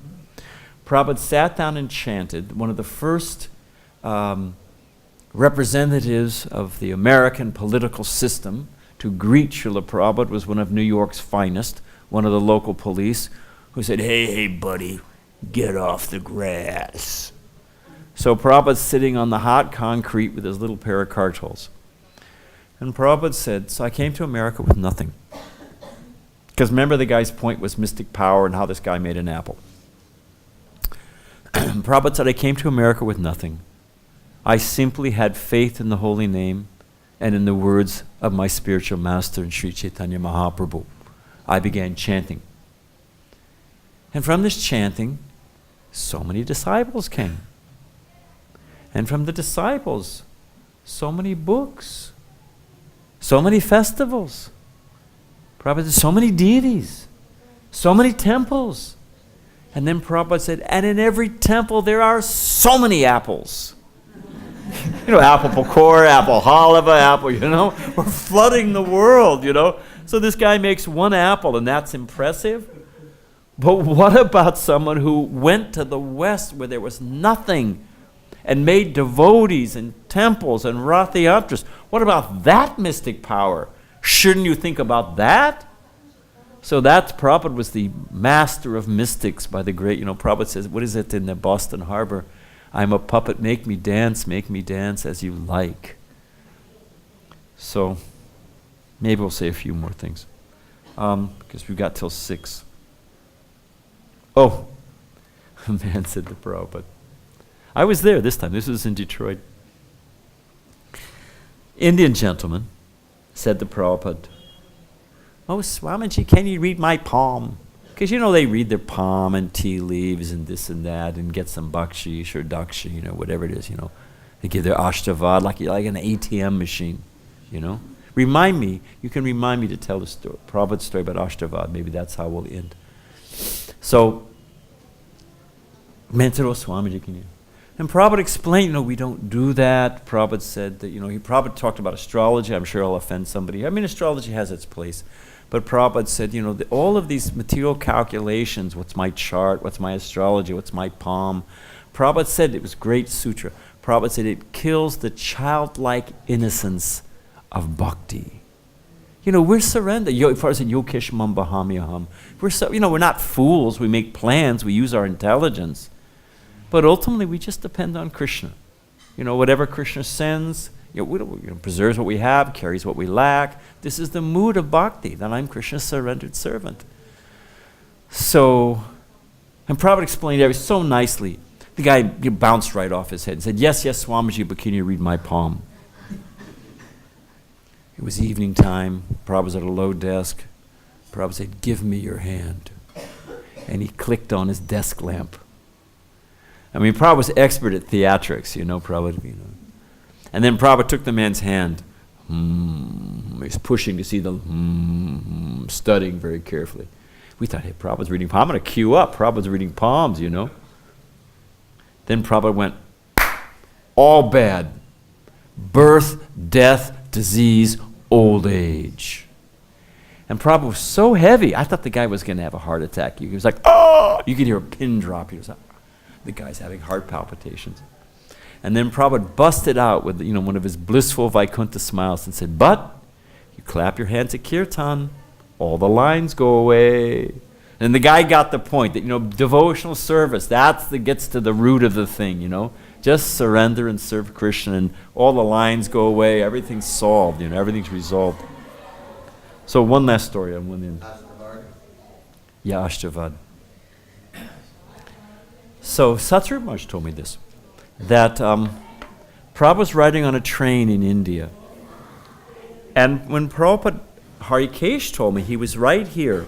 Prabhupada sat down and chanted. One of the first representatives of the American political system to greet Srila Prabhupada was one of New York's finest, one of the local police, who said, hey, buddy, get off the grass. So Prabhupada's sitting on the hot concrete with his little pair of cartels. And Prabhupada said, so I came to America with nothing. Because remember, the guy's point was mystic power and how this guy made an apple. Prabhupada said, I came to America with nothing. I simply had faith in the holy name and in the words of my spiritual master, Sri Chaitanya Mahaprabhu. I began chanting. And from this chanting, so many disciples came. And from the disciples, so many books, so many festivals. Prabhupada said, so many deities, so many temples. And then Prabhupada said, and in every temple there are so many apples. Apple pakora, apple halava, apple, We're flooding the world, So this guy makes one apple, and that's impressive. But what about someone who went to the West where there was nothing and made devotees and temples and rathayatras? What about that mystic power? Shouldn't you think about that? So that Prabhupada was the master of mystics by the great, Prabhupada says, what is it in the Boston Harbor? I'm a puppet, make me dance as you like. So maybe we'll say a few more things. Because we've got till 6. Oh, a man said to Prabhupada. I was there this time. This was in Detroit. Indian gentleman said to Prabhupada, oh, Swamiji, can you read my palm? Because they read their palm and tea leaves and this and that and get some bakshish or daksha, whatever it is, They give their ashtavad like an ATM machine, You can remind me to tell the story, Prabhupada's story about ashtavad. Maybe that's how we'll end. So, man said, oh, Swamiji, can you? And Prabhupada explained, we don't do that. Prabhupada said that, Prabhupada talked about astrology. I'm sure I'll offend somebody. Astrology has its place. But Prabhupada said, all of these material calculations, what's my chart, what's my astrology, what's my palm. Prabhupada said, it was great sutra. Prabhupada said, it kills the childlike innocence of bhakti. We're surrendered. Prabhupada said, yokesh mam bahamyaham. We're not fools. We make plans. We use our intelligence. But ultimately, we just depend on Krishna. Whatever Krishna sends, preserves what we have, carries what we lack. This is the mood of bhakti, that I'm Krishna's surrendered servant. So, and Prabhupada explained it so nicely. The guy bounced right off his head and said, yes, Swamiji, but can you read my palm? It was evening time. Prabhupada was at a low desk. Prabhupada said, give me your hand. And he clicked on his desk lamp. Prabhupada was expert at theatrics, Prabhupada, And then Prabhupada took the man's hand. He's pushing to see the studying very carefully. We thought, hey, Prabhupada's reading palm. I'm going to queue up. Prabhupada's reading palms, Then Prabhupada went, all bad. Birth, death, disease, old age. And Prabhupada was so heavy, I thought the guy was going to have a heart attack. He was like, oh! You could hear a pin drop. He was like, the guy's having heart palpitations. And then Prabhupada busted out with one of his blissful Vaikuntha smiles and said, but you clap your hands at kirtan, all the lines go away. And the guy got the point that, devotional service, gets to the root of the thing, Just surrender and serve Krishna and all the lines go away, everything's solved, everything's resolved. So one last story on one end. Yeah, Ashtavad. So Satsuru Maharaj told me this, that Prabhupada was riding on a train in India. And when Prabhupada, Harikesh told me, he was right here.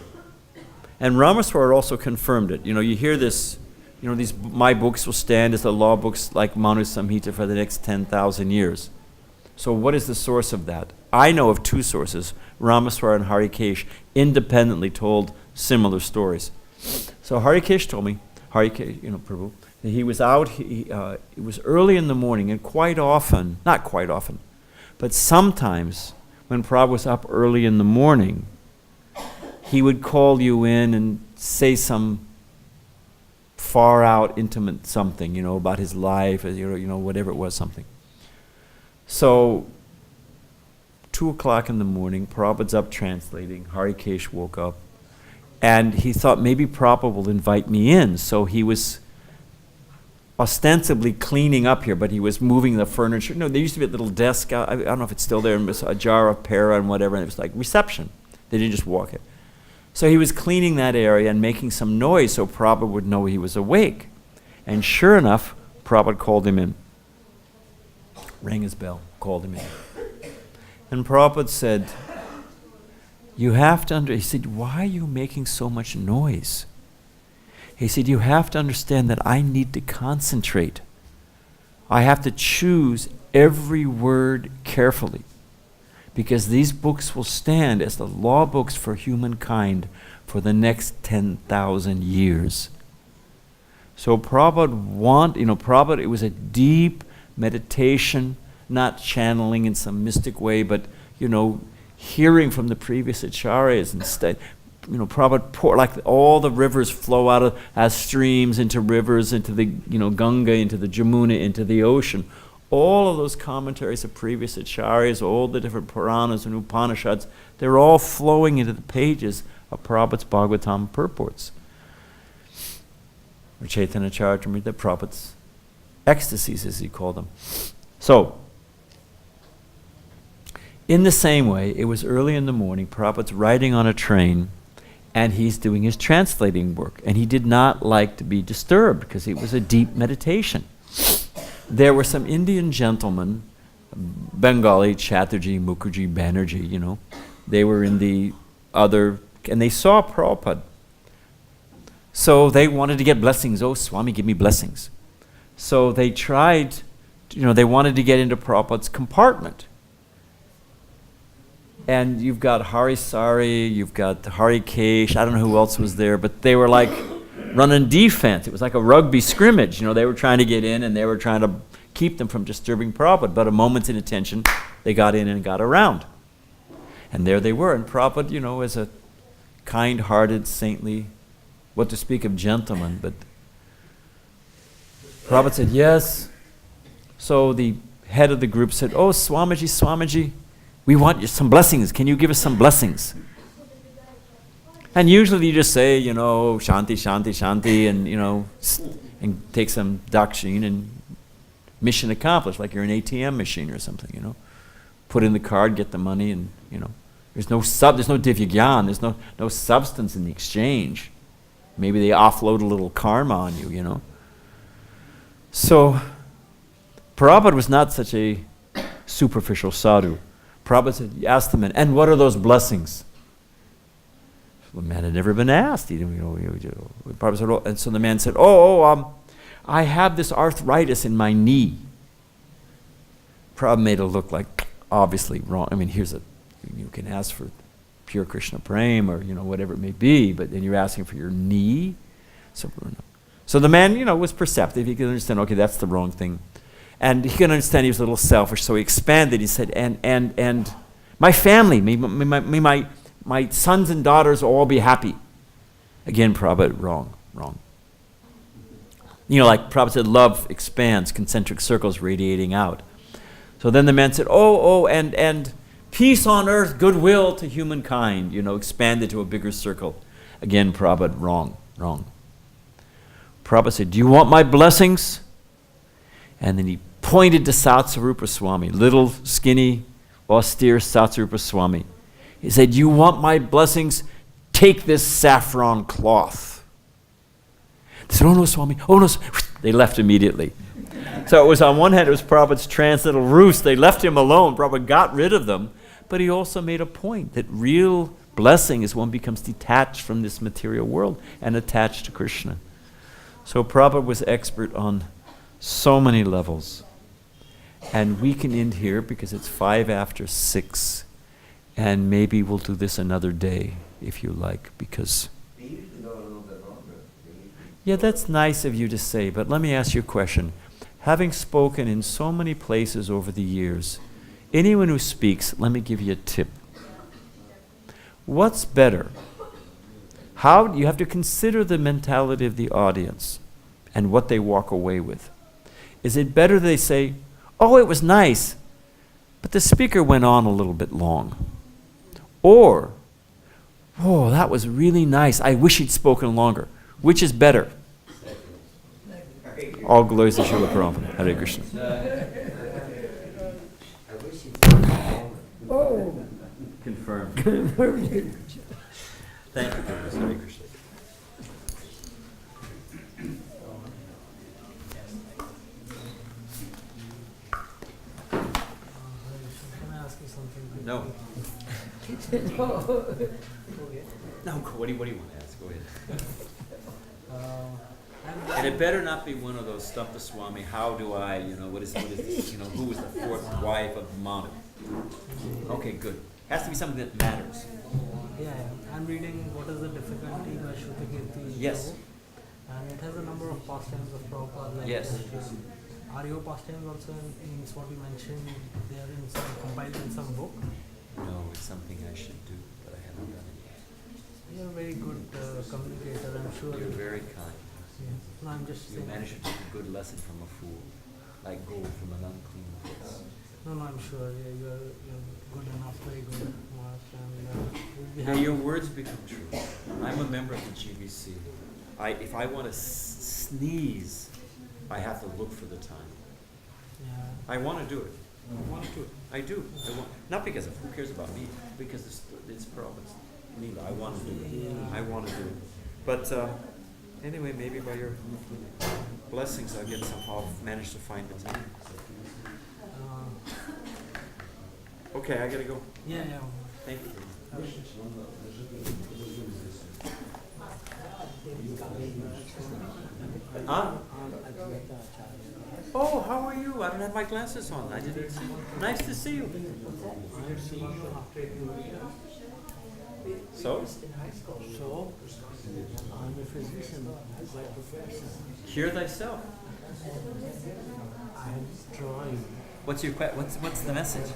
And Ramaswar also confirmed it. You hear this, my books will stand as the law books like Manu Samhita for the next 10,000 years. So what is the source of that? I know of 2 sources, Ramaswar and Harikesh, independently told similar stories. So Harikesh told me, Prabhu, that he was out, it was early in the morning, and not quite often, but sometimes when Prabhupada was up early in the morning, he would call you in and say some far out, intimate something, about his life, whatever it was, something. So, 2 o'clock in the morning, Prabhupada's up translating. Harikesh woke up, and he thought maybe Prabhupada will invite me in. So he was ostensibly cleaning up here, but he was moving the furniture. No, there used to be a little desk. I don't know if it's still there, and it was a jar of para and whatever, and it was like reception. They didn't just walk it. So he was cleaning that area and making some noise so Prabhupada would know he was awake. And sure enough, Prabhupada called him in. Rang his bell, called him in. And Prabhupada said, he said, why are you making so much noise? He said, you have to understand that I need to concentrate. I have to choose every word carefully, because these books will stand as the law books for humankind for the next 10,000 years. So Prabhupada, it was a deep meditation, not channeling in some mystic way, but, hearing from the previous acharyas instead. Prabhupada like all the rivers flow out as streams into rivers, into the, Ganga, into the Jamuna, into the ocean. All of those commentaries of previous acharyas, all the different Puranas and Upanishads, they're all flowing into the pages of Prabhupada's Bhagavatam purports. Or Chaitanya Charitamrita, Prabhupada's ecstasies, as he called them. So, in the same way, it was early in the morning, Prabhupada's riding on a train, and he's doing his translating work. And he did not like to be disturbed, because it was a deep meditation. There were some Indian gentlemen, Bengali, Chatterjee, Mukherjee, Banerjee, they were in the other, and they saw Prabhupada. So they wanted to get blessings. Oh, Swami, give me blessings. So they tried, they wanted to get into Prabhupada's compartment. And you've got Hari Sari, you've got Harikesh, I don't know who else was there, but they were like running defense. It was like a rugby scrimmage. They were trying to get in, and they were trying to keep them from disturbing Prabhupada. But a moment's inattention, they got in and got around. And there they were. And Prabhupada, as a kind-hearted, saintly, what to speak of gentleman, but Prabhupada said, yes. So the head of the group said, oh, Swamiji, we want some blessings. Can you give us some blessings? And usually you just say, Shanti, Shanti, Shanti, and take some dakshin, and mission accomplished, like you're an ATM machine or something, Put in the card, get the money, and, there's no divyagyan, there's no substance in the exchange. Maybe they offload a little karma on you, So, Prabhupada was not such a superficial sadhu. Prabhupada said, ask the man, and what are those blessings? The man had never been asked. Prabhupada said, and so the man said, I have this arthritis in my knee. Prabhupada made it look like obviously wrong. I mean, you can ask for pure Krishna prem or, whatever it may be, but then you're asking for your knee. So the man, was perceptive. He could understand, okay, that's the wrong thing. And he could understand he was a little selfish, so he expanded. He said, and my family, may my sons and daughters will all be happy. Again, Prabhupada, wrong. Like Prabhupada said, love expands, concentric circles radiating out. So then the man said, and peace on earth, goodwill to humankind, expanded to a bigger circle. Again, Prabhupada, wrong. Prabhupada said, do you want my blessings? And then he pointed to Satsarupa Swami, little, skinny, austere Satsarupa Swami. He said, you want my blessings? Take this saffron cloth. They said, oh no, Swami, oh no. They left immediately. So it was, on one hand, it was Prabhupada's transcendental ruse. They left him alone. Prabhupada got rid of them. But he also made a point that real blessing is one becomes detached from this material world and attached to Krishna. So Prabhupada was expert on so many levels. And we can end here because it's 6:05. And maybe we'll do this another day, if you like, because... Yeah, that's nice of you to say, but let me ask you a question. Having spoken in so many places over the years, anyone who speaks, let me give you a tip. What's better? How you have to consider the mentality of the audience and what they walk away with. Is it better they say, "Oh, it was nice, but the speaker went on a little bit long," or, "Oh, that was really nice. I wish he'd spoken longer." Which is better? All glories to Srila Prabhupada. Hare Krishna. Oh. Confirmed. Confirmed. Thank you, Prabhupada. Hare Krishna. Can I ask you something? No. No. No, what do you want to ask? Go ahead. I'm And it better not be one of those stump the Swami, how do I, what is this, who was the fourth wife of Manu? Okay, good. Has to be something that matters. I'm reading What is the Difficulty by Shrutakirti. Yes. And it has a number of pastimes of Prabhupada. Like Yes. Are your pastimes also in what you mentioned? They are compiled in some book? No, it's something I should do, but I haven't done it yet. You're a very good communicator, I'm sure. You're very kind. Yeah. No, I'm just You saying. managed to take a good lesson from a fool, like gold from an unclean place. No, I'm sure. Yeah, you're good enough, very good, Mark. And we'll be Now happy. your words become true. I'm a member of the GBC. If I want to sneeze, I have to look for the time. Yeah. I want to do it. I want to do it. I do. Not because of who cares about me, because it's province. Neither. I want to do it. Yeah. I want to do it. But anyway, maybe by your blessings, I'll somehow manage to find the time. Okay, I gotta go. Yeah. Thank you. Huh? Oh, how are you? I don't have my glasses on. I didn't see. Nice to see you. So? So, I'm a physician by profession. Cure thyself. I'm drawing. What's the message?